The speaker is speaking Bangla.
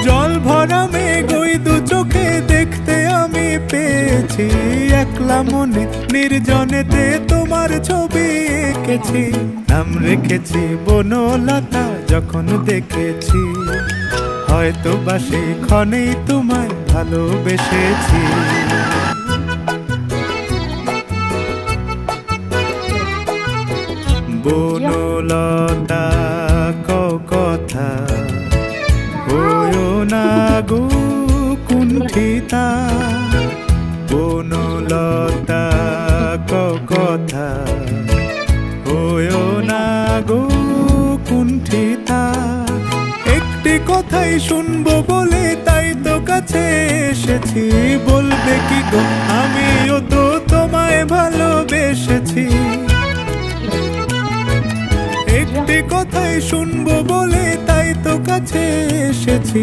জল ভরা মেঘ ওই দু চোখে দেখতে আমি পেয়েছি, একলা মনে নির্জনেতে তোমার ছবি এঁকেছি। নাম রেখেছি বনলতা যখন দেখেছি, হয়তো বা সেই ক্ষণেই তোমায় ভালোবেসেছি। বনলতা কথা হয়ো না গো কুণ্ঠিতা, বনলতা কথা হয়ো না গো কুণ্ঠিতা। একটি কথাই শুনবো বলে তাই তো কাছে এসেছি, বলবে কি গো আমিও তো তোমায় ভালোবেসেছি। একটি কথাই শুনবো বলে তাই তো কাছে এসেছি,